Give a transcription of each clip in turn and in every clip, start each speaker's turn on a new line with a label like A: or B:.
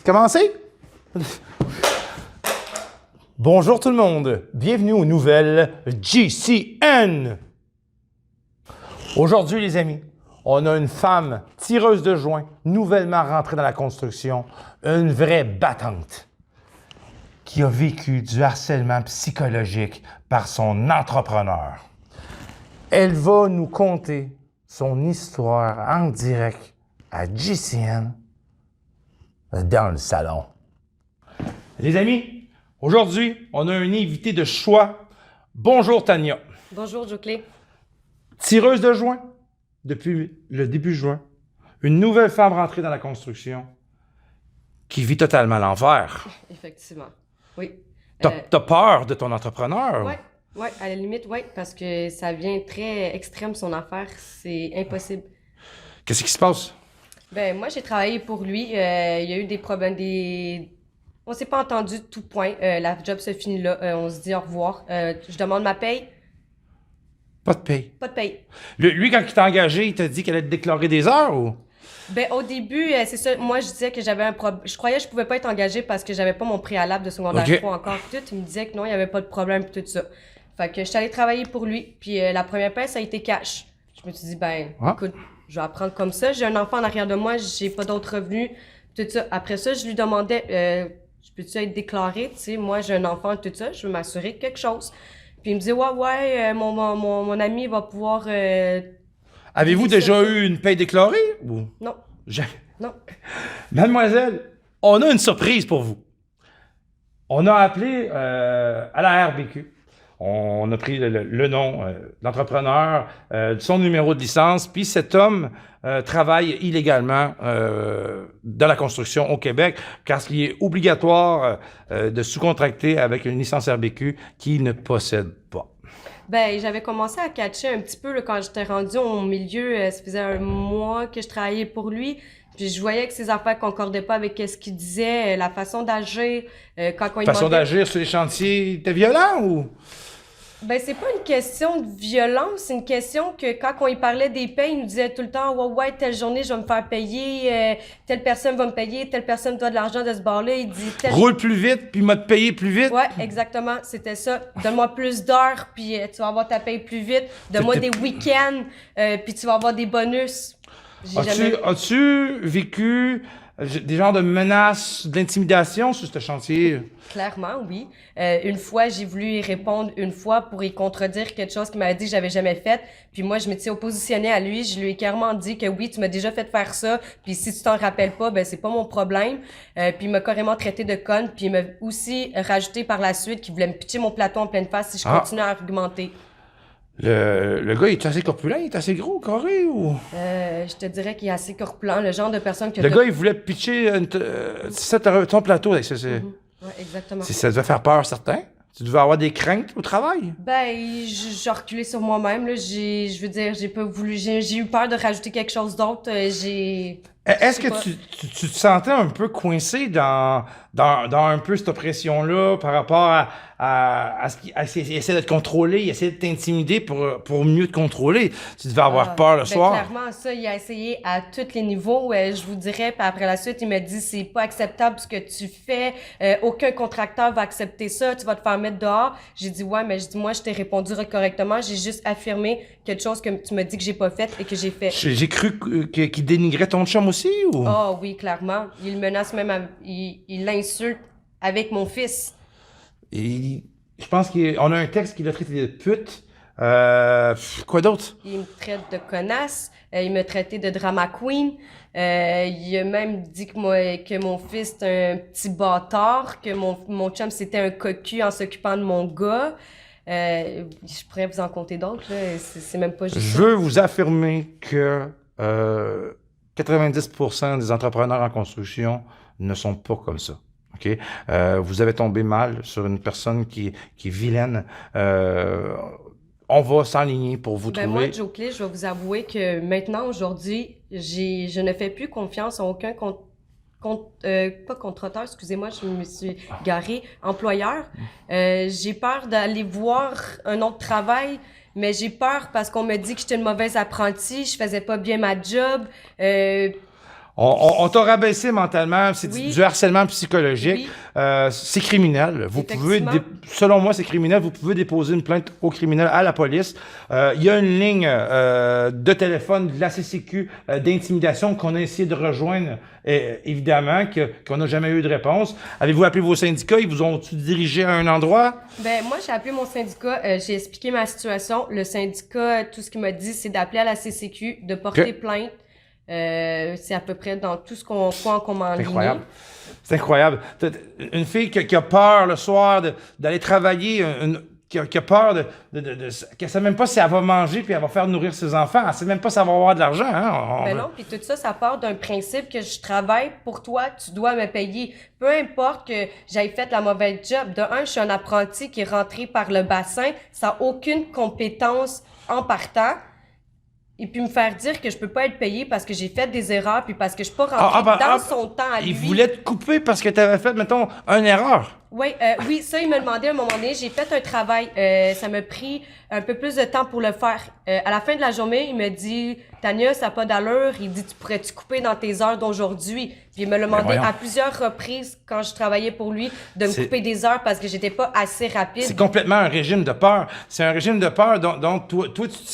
A: Commencez? Bonjour tout le monde, bienvenue aux nouvelles GCN. Aujourd'hui les amis, on a une femme tireuse de joint, nouvellement rentrée dans la construction, une vraie battante, qui a vécu du harcèlement psychologique par son entrepreneur. Elle va nous conter son histoire en direct à GCN dans le salon. Les amis, aujourd'hui, on a un invité de choix. Bonjour Tania.
B: Bonjour Joclé.
A: Tireuse de joint depuis le début juin. Une nouvelle femme rentrée dans la construction qui vit totalement l'enfer.
B: Effectivement, oui.
A: T'as peur de ton entrepreneur?
B: Oui, à la limite, oui, parce que ça vient très extrême son affaire, c'est impossible.
A: Qu'est-ce qui se passe?
B: Ben moi, j'ai travaillé pour lui, il y a eu des problèmes, on s'est pas entendu de tout point, la job se finit là, on se dit au revoir, je demande ma paye.
A: Pas de paye.
B: Pas de paye.
A: Lui, quand il t'a engagé, il t'a dit qu'elle allait te déclarer des heures ou?
B: Ben au début, c'est ça, moi je disais que j'avais un problème, je croyais que je pouvais pas être engagée parce que j'avais pas mon préalable de secondaire 3 encore, tout, il me disait que non, il y avait pas de problème tout ça. Fait que je suis allée travailler pour lui, puis la première paye, ça a été cash. Je me suis dit, écoute, je vais apprendre comme ça. J'ai un enfant en arrière de moi, j'ai pas d'autres revenus, tout ça. Après ça, je lui demandais, je peux-tu être déclarée? Tu sais, moi, j'ai un enfant, tout ça, je veux m'assurer de quelque chose. Puis il me dit, mon ami va pouvoir...
A: Avez-vous déjà eu une paye déclarée? Ou?
B: Non. Non.
A: Mademoiselle, on a une surprise pour vous. On a appelé à la RBQ. On a pris le nom de l'entrepreneur, son numéro de licence, puis cet homme travaille illégalement dans la construction au Québec, car il est obligatoire de sous-contracter avec une licence RBQ qu'il ne possède pas.
B: Ben, j'avais commencé à catcher un petit peu là, quand j'étais rendue au milieu, ça faisait un mois que je travaillais pour lui. Puis je voyais que ses affaires concordaient pas avec ce qu'il disait, la façon d'agir, quand on
A: façon d'agir sur les chantiers, t'es violent ou?
B: Ben, c'est pas une question de violence, c'est une question que quand on y parlait des payes, il nous disait tout le temps, ouais, telle journée, je vais me faire payer, telle personne va me payer, telle personne doit de l'argent de ce bord-là, il dit...
A: Roule plus vite, puis m'a te payer plus vite.
B: Ouais, exactement, c'était ça. Donne-moi plus d'heures, puis tu vas avoir ta paye plus vite. Donne-moi des week-ends, puis tu vas avoir des bonus.
A: As-tu vécu des genres de menaces, d'intimidation sur ce chantier?
B: Clairement, oui. Une fois, j'ai voulu y répondre une fois pour y contredire quelque chose qu'il m'avait dit que j'avais jamais fait. Puis moi, je m'étais oppositionnée à lui. Je lui ai clairement dit que oui, tu m'as déjà fait faire ça. Puis si tu t'en rappelles pas, ben c'est pas mon problème. Puis il m'a carrément traité de conne. Puis il m'a aussi rajouté par la suite qu'il voulait me pitcher mon plateau en pleine face si je continuais à argumenter.
A: Le gars, il est assez corpulent, il est assez gros, carré ou?
B: Je te dirais qu'il est assez corpulent, le genre de personne que...
A: Le gars, il voulait pitcher ton plateau. Ouais,
B: exactement.
A: Ça devait faire peur, certains. Tu devais avoir des craintes au travail.
B: Ben, j'ai reculé sur moi-même, là. Je veux dire, j'ai pas voulu... J'ai eu peur de rajouter quelque chose d'autre.
A: Est-ce que tu te sentais un peu coincé dans un peu cette oppression-là par rapport à ce qu'il essaie de te contrôler, il essaie de t'intimider pour mieux te contrôler? Tu devais avoir peur le soir.
B: Clairement, ça, il a essayé à tous les niveaux, je vous dirais. Puis après la suite, il m'a dit, c'est pas acceptable ce que tu fais. Aucun contracteur va accepter ça. Tu vas te faire mettre dehors. J'ai dit, ouais, mais moi, je t'ai répondu correctement. J'ai juste affirmé quelque chose que tu m'as dit que j'ai pas fait et que j'ai fait.
A: J'ai cru qu'il dénigrait ton chum aussi, ou?
B: Oh oui, clairement. Il menace même, il l'insulte avec mon fils.
A: Et je pense qu'on a un texte qui l'a traité de pute. Quoi d'autre?
B: Il me traite de connasse. Il m'a traité de drama queen. Il a même dit que mon fils est un petit bâtard, que mon chum c'était un cocu en s'occupant de mon gars. Je pourrais vous en compter d'autres, là. C'est même pas juste
A: Je veux vous affirmer que 90% des entrepreneurs en construction ne sont pas comme ça. Okay? Vous avez tombé mal sur une personne qui est vilaine. On va s'enligner pour vous trouver.
B: Moi, Joclé, je vais vous avouer que maintenant, aujourd'hui, je ne fais plus confiance à aucun pas contracteur, excusez-moi, je me suis garée, employeur. J'ai peur d'aller voir un autre travail, mais j'ai peur parce qu'on me dit que j'étais une mauvaise apprentie, je faisais pas bien ma job.
A: On t'a rabaissé mentalement, c'est
B: Oui.
A: du harcèlement psychologique.
B: Oui.
A: C'est criminel. Vous pouvez, selon moi, c'est criminel. Vous pouvez déposer une plainte au criminel à la police. Il y a une ligne de téléphone de la CCQ d'intimidation qu'on a essayé de rejoindre, évidemment, qu'on n'a jamais eu de réponse. Avez-vous appelé vos syndicats? Ils vous ont-tu dirigé à un endroit?
B: Ben moi, j'ai appelé mon syndicat, j'ai expliqué ma situation. Le syndicat, tout ce qu'il m'a dit, c'est d'appeler à la CCQ, de porter plainte. C'est à peu près dans tout ce qu'on m'enligne.
A: C'est incroyable. C'est incroyable. Une fille qui a peur le soir d'aller travailler, qui a peur qu'elle ne sait même pas si elle va manger puis elle va faire nourrir ses enfants. Elle ne sait même pas si elle va avoir de l'argent. Hein?
B: Ben non, puis tout ça, ça part d'un principe que je travaille pour toi, tu dois me payer. Peu importe que j'aille fait la mauvaise job. De un, je suis un apprenti qui est rentré par le bassin, ça n'a aucune compétence en partant. Et puis me faire dire que je peux pas être payé parce que j'ai fait des erreurs puis parce que je suis pas rentrée dans son temps à lui.
A: Il voulait te couper parce que tu avais fait, mettons, une erreur.
B: Oui, ça, il me demandait à un moment donné. J'ai fait un travail. Ça m'a pris un peu plus de temps pour le faire. À la fin de la journée, il me dit « Tania, ça n'a pas d'allure. » Il dit « Tu pourrais-tu couper dans tes heures d'aujourd'hui? » Puis il me l'a demandé à plusieurs reprises quand je travaillais pour lui de me couper des heures parce que j'étais pas assez rapide.
A: C'est complètement un régime de peur. C'est un régime de peur dont toi tu te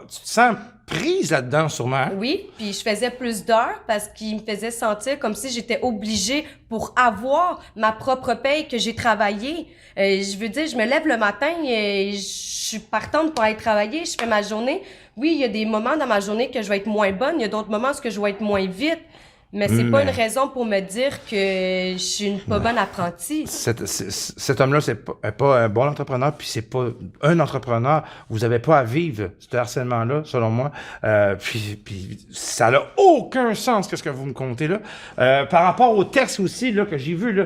A: sens prise là-dedans, sûrement.
B: Oui, puis je faisais plus d'heures parce qu'il me faisait sentir comme si j'étais obligée pour avoir ma propre paye que j'ai travaillé. Je veux dire, je me lève le matin et je suis partante pour aller travailler, je fais ma journée. Oui, il y a des moments dans ma journée que je vais être moins bonne, il y a d'autres moments où je vais être moins vite. Mais c'est pas une raison pour me dire que je suis une pas bonne apprentie.
A: Cet homme-là, c'est pas un bon entrepreneur, puis c'est pas un entrepreneur. Vous avez pas à vivre ce harcèlement-là, selon moi. Puis ça n'a aucun sens, ce que vous me contez là. Par rapport au texte aussi, là, que j'ai vu, là,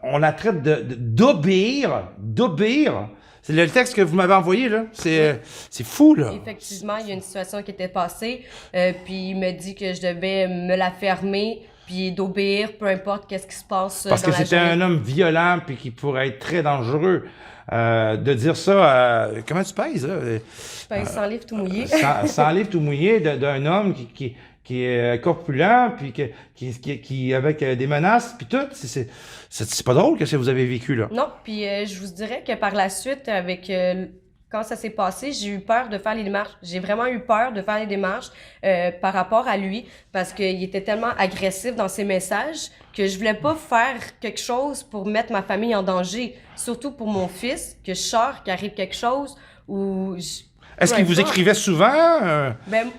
A: on la traite d'obéir. C'est le texte que vous m'avez envoyé, là. C'est fou, là.
B: Effectivement, il y a une situation qui était passée, puis il me dit que je devais me la fermer, puis d'obéir, peu importe qu'est-ce qui se passe
A: parce que c'était un homme violent, puis qui pourrait être très dangereux. De dire ça, comment tu pèses, là?
B: Je pèse 100 livres tout mouillé.
A: 100 livres tout mouillé d'un homme qui est corpulent, puis qui avec des menaces, puis tout. C'est pas drôle que vous avez vécu, là.
B: Non, puis je vous dirais que par la suite, avec quand ça s'est passé, j'ai eu peur de faire les démarches. J'ai vraiment eu peur de faire les démarches par rapport à lui, parce qu'il était tellement agressif dans ses messages que je voulais pas faire quelque chose pour mettre ma famille en danger, surtout pour mon fils, que je sors, qu'il arrive quelque chose, ou...
A: Est-ce qu'il vous écrivait souvent?
B: Ben,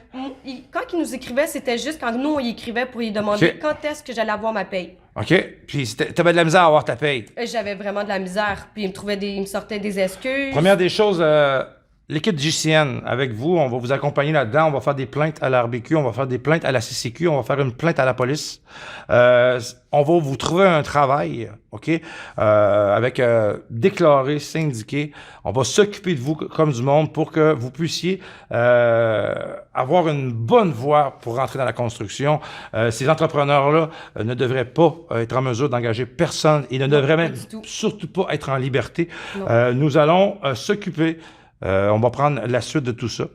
B: quand il nous écrivait, c'était juste quand nous, on y écrivait pour lui demander quand est-ce que j'allais avoir ma paye.
A: OK. Puis t'avais de la misère à avoir ta paye?
B: J'avais vraiment de la misère. Puis il me sortait des excuses.
A: Première des choses, l'équipe JCN, avec vous, on va vous accompagner là-dedans. On va faire des plaintes à l'ARBQ, on va faire des plaintes à la CCQ, on va faire une plainte à la police. On va vous trouver un travail, OK, avec déclaré, syndiqué. On va s'occuper de vous comme du monde pour que vous puissiez avoir une bonne voie pour rentrer dans la construction. Ces entrepreneurs-là ne devraient pas être en mesure d'engager personne et ne devraient même surtout pas être en liberté. Nous allons s'occuper. On va prendre la suite de tout ça.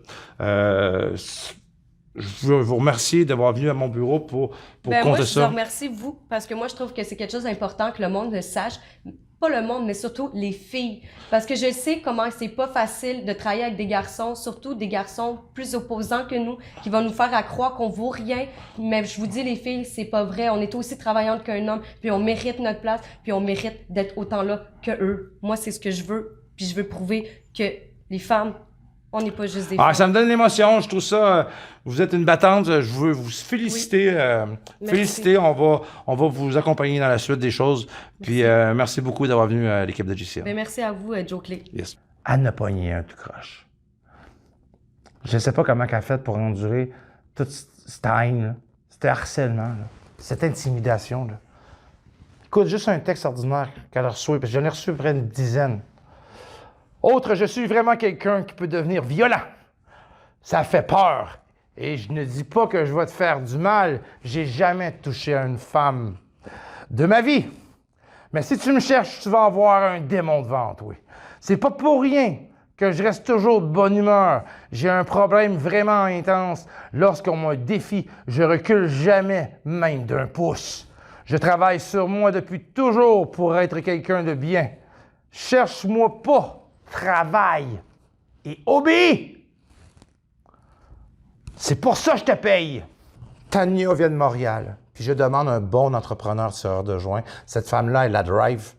A: Je veux vous remercier d'avoir venu à mon bureau pour compter
B: moi,
A: ça.
B: je vous remercie, vous, parce que moi, je trouve que c'est quelque chose d'important que le monde le sache. Pas le monde, mais surtout les filles. Parce que je sais comment c'est pas facile de travailler avec des garçons, surtout des garçons plus opposants que nous, qui vont nous faire à croire qu'on vaut rien. Mais je vous dis, les filles, c'est pas vrai. On est aussi travaillantes qu'un homme, puis on mérite notre place, puis on mérite d'être autant là que eux. Moi, c'est ce que je veux, puis je veux prouver que les femmes, on n'est pas juste des femmes.
A: Ça me donne l'émotion, je trouve ça. Vous êtes une battante, je veux vous féliciter.
B: Oui.
A: Féliciter, on va vous accompagner dans la suite des choses. Puis merci beaucoup d'avoir venu à l'équipe de JCN.
B: Merci à vous, Joe Clay.
A: Yes. Elle n'a pogné un tout croche. Je ne sais pas comment elle a fait pour endurer toute cette haine, cet harcèlement, là, cette intimidation. Là. Écoute, juste un texte ordinaire qu'elle a reçu, parce que j'en ai reçu près d'une dizaine. Autre, je suis vraiment quelqu'un qui peut devenir violent. Ça fait peur. Et je ne dis pas que je vais te faire du mal. J'ai jamais touché à une femme de ma vie. Mais si tu me cherches, tu vas avoir un démon devant toi. C'est pas pour rien que je reste toujours de bonne humeur. J'ai un problème vraiment intense. Lorsqu'on me défie, je recule jamais, même d'un pouce. Je travaille sur moi depuis toujours pour être quelqu'un de bien. Cherche-moi pas, travaille et obéis. C'est pour ça que je te paye. Tania vient de Montréal, puis je demande un bon entrepreneur de tireur de joint. Cette femme-là, elle la drive,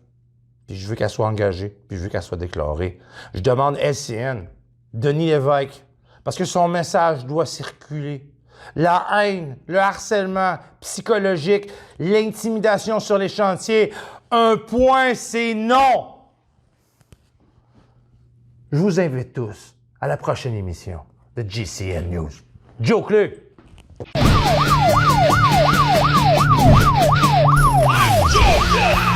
A: puis je veux qu'elle soit engagée, puis je veux qu'elle soit déclarée. Je demande LCN, Denis Lévesque, parce que son message doit circuler. La haine, le harcèlement psychologique, l'intimidation sur les chantiers, un point, c'est non! Je vous invite tous à la prochaine émission de GCN News. Joe Cluck!
C: Joker!